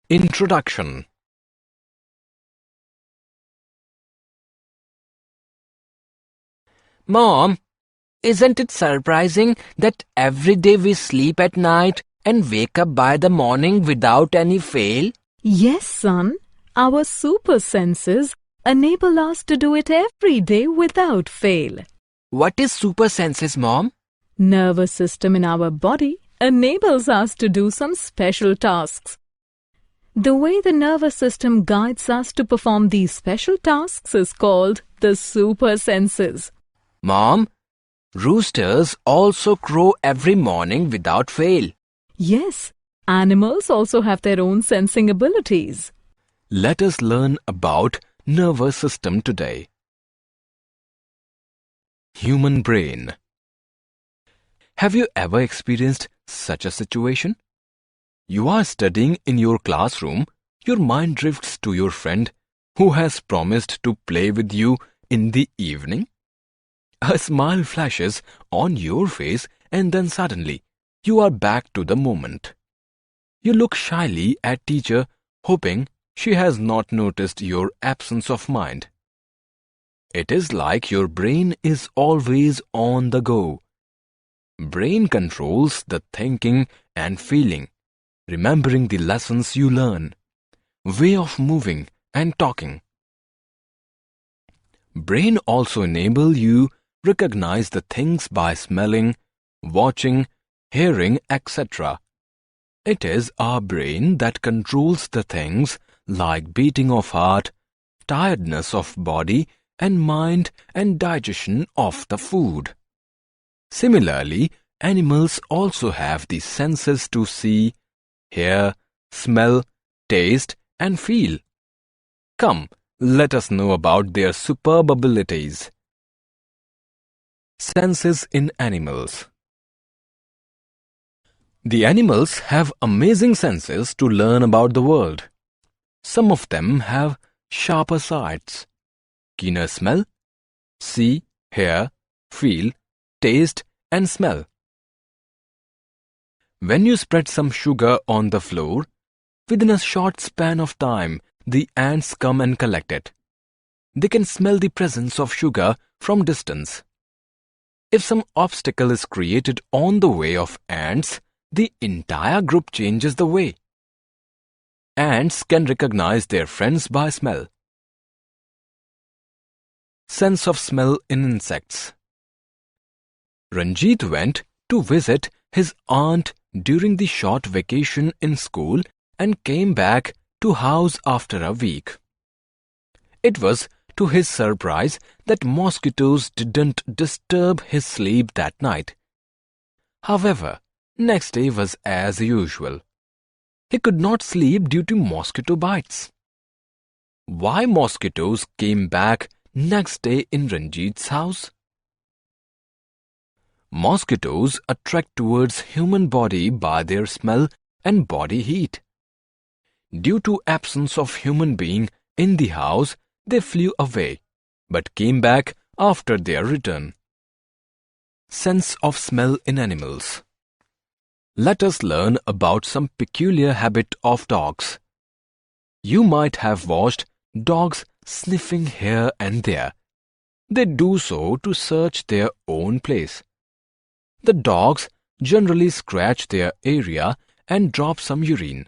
Introduction. Mom, isn't it surprising that every day we sleep at night and wake up by the morning without any fail? Yes, son. Our super senses enable us to do it every day without fail. What is super senses, Mom? Nervous system in our body enables us to do some special tasks. The way the nervous system guides us to perform these special tasks is called the super senses. Mom, roosters also crow every morning without fail. Yes, animals also have their own sensing abilities. Let us learn about nervous system today. Human brain. Have you ever experienced such a situation? You are studying in your classroom, your mind drifts to your friend who has promised to play with you in the evening. A smile flashes on your face and then suddenly you are back to the moment. You look shyly at teacher, hoping she has not noticed your absence of mind. It is like your brain is always on the go. Brain controls the thinking and feeling, remembering the lessons you learn, way of moving and talking. Brain also enable you recognize the things by smelling, watching, hearing, etc. It is our brain that controls the things like beating of heart, tiredness of body and mind and digestion of the food. Similarly, animals also have the senses to see, hear, smell, taste and feel. Come, let us know about their superb abilities. Senses in animals. The animals have amazing senses to learn about the world. Some of them have sharper sights, keener smell, see, hear, feel, taste and smell. When you spread some sugar on the floor, within a short span of time, the ants come and collect it. They can smell the presence of sugar from distance. If some obstacle is created on the way of ants, the entire group changes the way. Ants can recognize their friends by smell. Sense of smell in insects. Ranjit went to visit his aunt during the short vacation in school and came back to house after a week. It was to his surprise that mosquitoes didn't disturb his sleep that night. However, next day was as usual. He could not sleep due to mosquito bites. Why mosquitoes came back next day in Ranjit's house? Mosquitoes attract towards human body by their smell and body heat. Due to absence of human being in the house, they flew away, but came back after their return. Sense of smell in animals. Let us learn about some peculiar habit of dogs. You might have watched dogs sniffing here and there. They do so to search their own place. The dogs generally scratch their area and drop some urine.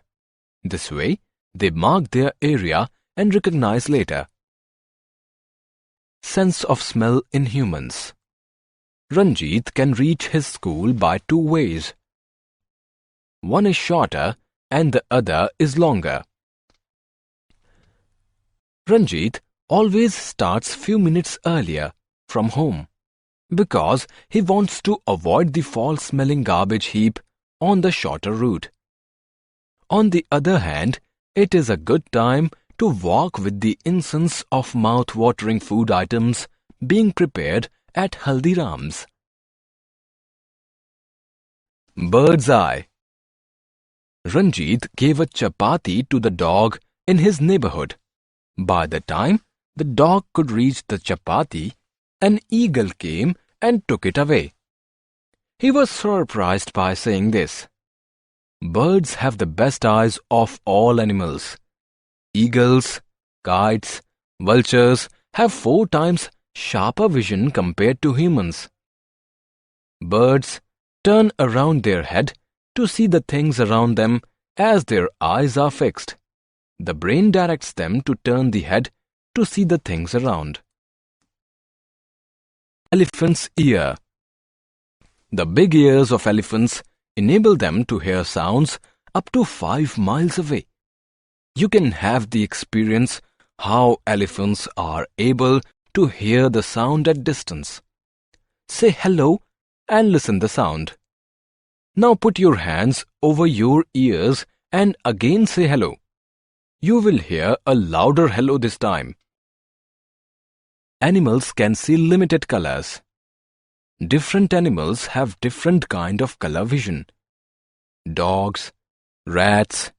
This way, they mark their area and recognize later. Sense of smell in humans. Ranjit can reach his school by two ways. One is shorter and the other is longer. Ranjit always starts few minutes earlier from home because he wants to avoid the foul-smelling garbage heap on the shorter route. On the other hand, it is a good time to walk with the incense of mouth-watering food items being prepared at Haldiram's. Bird's eye. Ranjit gave a chapati to the dog in his neighborhood. By the time the dog could reach the chapati, an eagle came and took it away. He was surprised by saying this. Birds have the best eyes of all animals. Eagles, kites, vultures have 4 times sharper vision compared to humans. Birds turn around their head to see the things around them as their eyes are fixed. The brain directs them to turn the head to see the things around. Elephant's ear. The big ears of elephants enable them to hear sounds up to 5 miles away. You can have the experience how elephants are able to hear the sound at distance. Say hello and listen the sound. Now put your hands over your ears and again say hello. You will hear a louder hello this time. Animals can see limited colors. Different animals have different kind of color vision. Dogs, rats,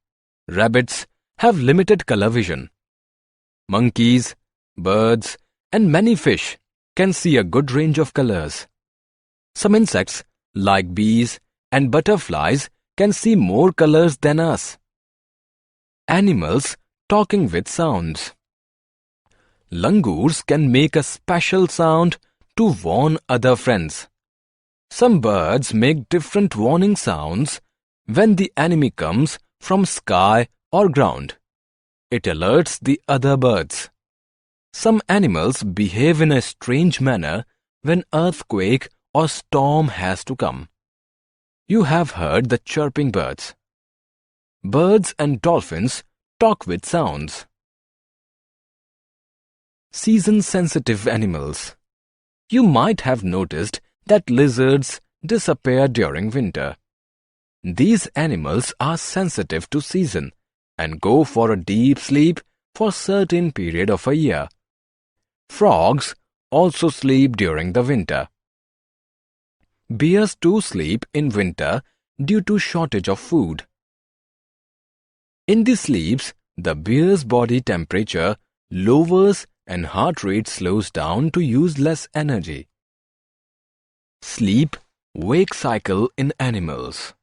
rabbits have limited color vision. Monkeys, birds, and many fish can see a good range of colors. Some insects, like bees and butterflies, can see more colors than us. Animals talking with sounds. Langurs can make a special sound to warn other friends. Some birds make different warning sounds when the enemy comes from sky or ground. It alerts the other birds. Some animals behave in a strange manner when earthquake or storm has to come. You have heard the chirping birds. Birds and dolphins talk with sounds. Season-sensitive animals. You might have noticed that lizards disappear during winter. These animals are sensitive to season and go for a deep sleep for a certain period of a year. Frogs also sleep during the winter. Bears too sleep in winter due to shortage of food. In these sleeps, the bear's body temperature lowers and heart rate slows down to use less energy. Sleep-wake cycle in animals.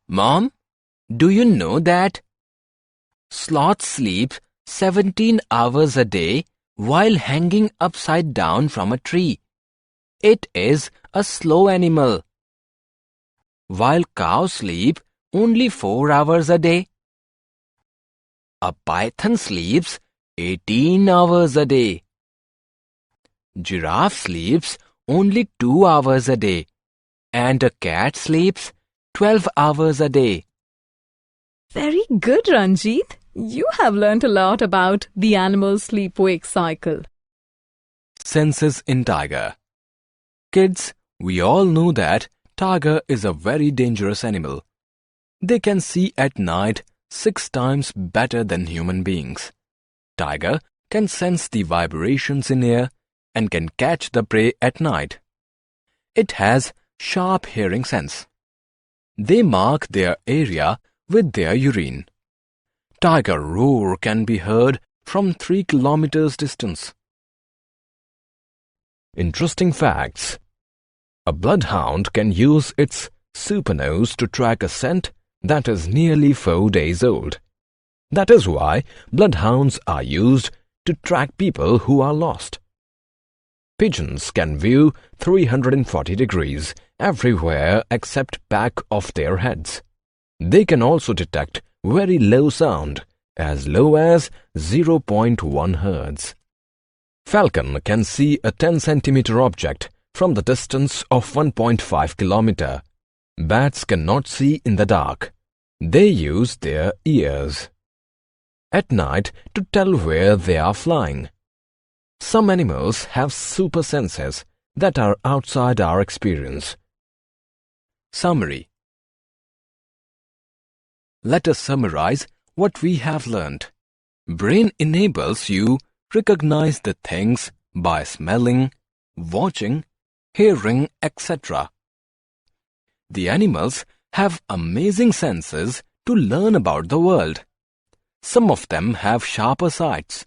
Mom, do you know that sloths sleep 17 hours a day while hanging upside down from a tree? It is a slow animal. While cows sleep only 4 hours a day. A python sleeps 18 hours a day. Giraffe sleeps only 2 hours a day. And a cat sleeps 12 hours a day. Very good, Ranjit. You have learnt a lot about the animal sleep-wake cycle. Senses in tiger. Kids, we all know that tiger is a very dangerous animal. They can see at night 6 times better than human beings. Tiger can sense the vibrations in air and can catch the prey at night. It has sharp hearing sense. They mark their area with their urine. Tiger roar can be heard from 3 kilometers distance. Interesting facts. A bloodhound can use its super nose to track a scent that is nearly 4 days old. That is why bloodhounds are used to track people who are lost. Pigeons can view 340 degrees everywhere except back of their heads. They can also detect very low sound, as low as 0.1 Hz. Falcon can see a 10 centimeter object from the distance of 1.5 kilometer. Bats cannot see in the dark. They use their ears at night to tell where they are flying. Some animals have super senses that are outside our experience. Summary. Let us summarize what we have learned. Brain enables you recognize the things by smelling, watching, hearing, etc. The animals have amazing senses to learn about the world. Some of them have sharper sights,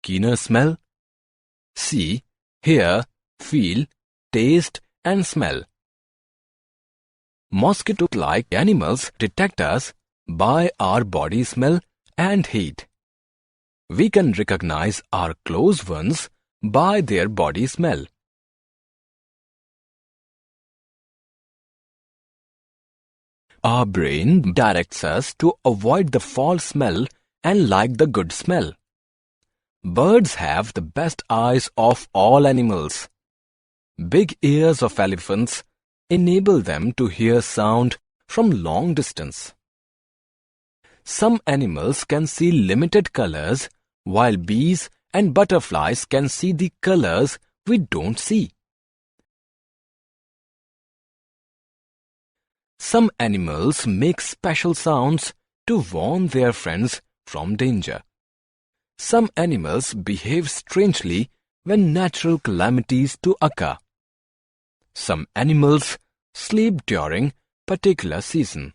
keener smell, see, hear, feel, taste and smell. Mosquito-like animals detect us by our body smell and heat. We can recognize our close ones by their body smell. Our brain directs us to avoid the foul smell and like the good smell. Birds have the best eyes of all animals. Big ears of elephants enable them to hear sound from long distance. Some animals can see limited colors, while bees and butterflies can see the colors we don't see. Some animals make special sounds to warn their friends from danger. Some animals behave strangely when natural calamities to occur. Some animals sleep during particular season.